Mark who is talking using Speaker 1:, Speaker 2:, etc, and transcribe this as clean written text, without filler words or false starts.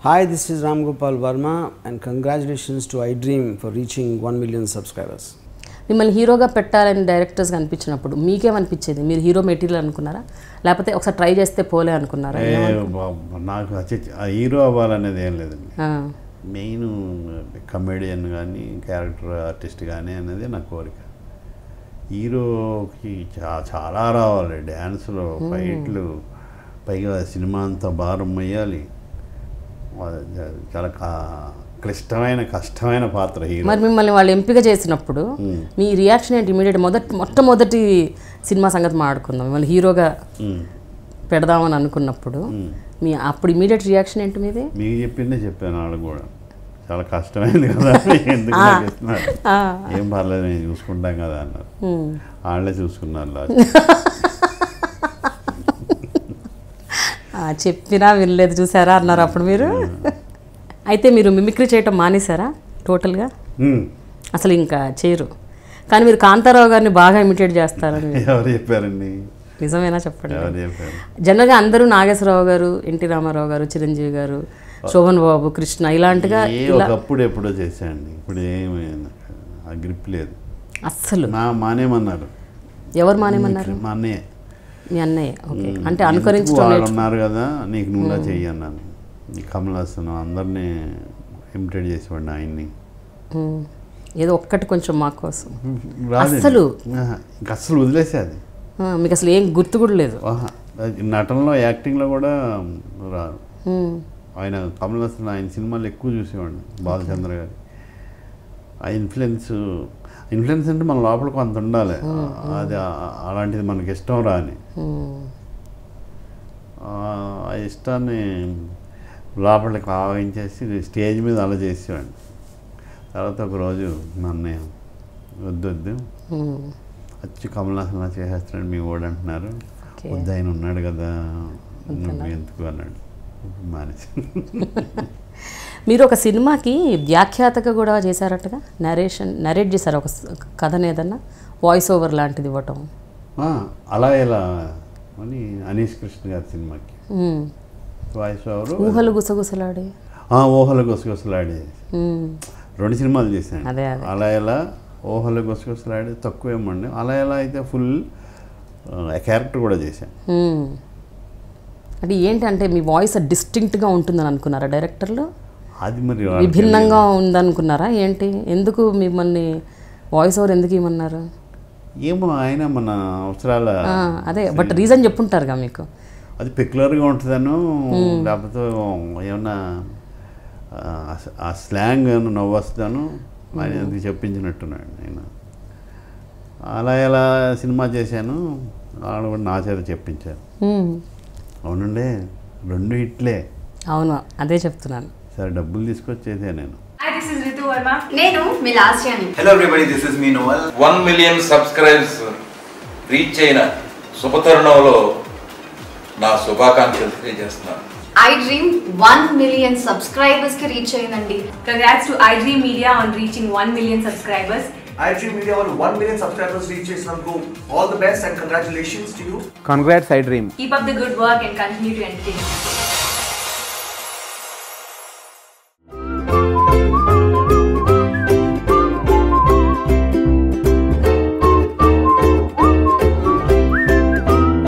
Speaker 1: Hi, this is Ram Gopal Verma and congratulations to iDream for reaching 1 million subscribers.
Speaker 2: మిమ్మల్ని హీరోగా పెట్టాలని directors కనిపించినప్పుడు మీకేమనిపించేది? మీరు హీరో మెటీరియల్ అనుకున్నారా, లేకపోతే ఒకసారి ట్రై చేస్తే పోలే అనుకున్నారా?
Speaker 3: నాకు హీరో అవ్వాలనేది ఏం లేదండి. మెయిన్ కమెడియన్ కానీ క్యారెక్టర్ ఆర్టిస్ట్ కానీ అనేది నా కోరిక. హీరోకి చాలా రావాలి, డ్యాన్సులు, ఫైట్లు, పైగా సినిమా అంతా భారం మొయ్యాలి. చాలా కష్టమైన పాత్ర హీరో.
Speaker 2: మరి మిమ్మల్ని వాళ్ళు ఎంపిక చేసినప్పుడు మీ రియాక్షన్ ఏంటి? ఇమీడియట్ మొట్టమొదటి సినిమా సంగతి మాట్లాడుకుందాం. మిమ్మల్ని హీరోగా పెడదామని అనుకున్నప్పుడు అప్పుడు ఇమీడియట్ రియాక్షన్ ఏంటి మీది?
Speaker 3: మీకు చెప్పిందే చెప్పాను. వాళ్ళు కూడా చాలా కష్టమైంది కదా, ఎందుకు ఏం పర్లేదు నేను చూసుకుంటాం కదా అన్నారు. వాళ్ళే చూసుకున్నారు.
Speaker 2: చెప్పినా వినలేదు చూసారా అన్నారు అప్పుడు మీరు. అయితే మీరు మిమిక్రీ చేయటం మానేశారా టోటల్గా? అసలు ఇంకా చేయరు. కానీ మీరు కాంతారావు గారిని బాగా ఇమిటేట్ చేస్తారని
Speaker 3: ఎవరు చెప్పారండి?
Speaker 2: నిజమేనా చెప్పండి. జనరల్గా అందరూ నాగేశ్వరరావు గారు, ఎన్టీ రామారావు గారు, చిరంజీవి గారు, శోభన్ బాబు, కృష్ణ ఇలాంటిగా
Speaker 3: ఒకప్పుడు ఎప్పుడో చేశాండి. ఇప్పుడు ఏమైనా ఆ గ్రిప్ లేదు
Speaker 2: అస్సలు.
Speaker 3: మానేమన్నారు.
Speaker 2: ఎవరు మానేమన్నారు?
Speaker 3: మా అన్నయ్య.
Speaker 2: మీ అన్నయ్య. ఓకే, అంటే అనుకరించడం
Speaker 3: ఉన్నారు కదా, నీకు నువ్వులా చెయ్యి అన్నాను. కమల్ హాసన్ అందరినీ ఇమిటేట్ చేసేవాడిని ఆయన్ని.
Speaker 2: ఏదో ఒక్కటి కొంచెం మా కోసం అసలు
Speaker 3: అస్సలు వదిలేసేది.
Speaker 2: మీకు అసలు ఏం గుర్తు కూడా లేదు?
Speaker 3: నటనలో, యాక్టింగ్లో కూడా రాదు. ఆయన కమల్ హాసన్ ఆయన సినిమాలు ఎక్కువ చూసేవాడిని. బాలచంద్ర గారి ఆ ఇన్ఫ్లుయెన్స్ అంటే మన లోపల కొంత ఉండాలి. అది అలాంటిది మనకి ఇష్టం రాని ఆ ఇష్టాన్ని లోపలికి ఆవించేసి స్టేజ్ మీద అలా చేసేవాడిని. తర్వాత ఒకరోజు మా అన్నయ్య వద్దు వచ్చి కమల్ హాసన్ అలా చేసేస్తున్నాడు మీ ఓడు అంటున్నారు, వద్దు ఆయన ఉన్నాడు కదా నువ్వు ఎందుకు అన్నాడు. మానేసి
Speaker 2: మీరు ఒక సినిమాకి వ్యాఖ్యాతగా కూడా చేశారట్టుగా, నరేట్ చేశారు ఒక కథను, ఏదన్నా వాయిస్ ఓవర్ లాంటిది ఇవ్వటం.
Speaker 3: అలా ఎలా అని అనీష్ కృష్ణ గారి సినిమాకి వాయిస్ ఓవర్.
Speaker 2: ఊహలు గుసగుసలాడి.
Speaker 3: ఊహలు గుసగుసలాడి 2 సినిమాలు చేశాను. అలా ఎలా, ఊహలు గుసగుసలాడి తక్కువేమండి. అలా ఎలా అయితే ఫుల్ క్యారెక్టర్ కూడా చేశాను.
Speaker 2: అంటే ఏంటంటే మీ వాయిస్ డిస్టింక్ట్గా ఉంటుందని అనుకున్నారా డైరెక్టర్లు?
Speaker 3: అది మరి
Speaker 2: విభిన్నంగా ఉందనుకున్నారా ఏంటి? ఎందుకు మిమ్మల్ని వాయిస్ ఓవర్ ఎందుకు ఇవ్వమన్నారు?
Speaker 3: ఏమో ఆయన మన అవసరాల
Speaker 2: అదే, బట్ రీజన్ చెప్పుంటారుగా మీకు.
Speaker 3: అది పెక్యులర్గా ఉంటుందను, లేకపోతే ఏమన్నా ఆ స్లాంగ్ నవ్వు వస్తాను ఆయన ఎందుకు చెప్పించినట్టున్నాడు. నేను అలా ఎలా సినిమా చేశాను, వాళ్ళు కూడా నా చేత చెప్పించారు. అవునండి, 2 హిట్లే.
Speaker 2: అవును, అదే చెప్తున్నాను.
Speaker 3: సరే డబ్బులు తీసుకొచ్చేదే నేను.
Speaker 4: Hi, this is Ritu Verma. నేను మీ లాస్యాని.
Speaker 5: Hello everybody, this is me Noel. 1 million subscribers reach అయిన శుభతరుణంలో నా శుభాకాంక్షలు తెలియజేస్తున్నాను.
Speaker 4: iDream 1 million subscribers కి రీచ్ అయిందండి.
Speaker 6: Congrats to iDream Media on reaching 1 million subscribers.
Speaker 7: iDream Media on 1 million subscribers reach చేసినందుకు all the best and congratulations to you.
Speaker 1: Congrats iDream.
Speaker 6: Keep up the good work and continue to entertain.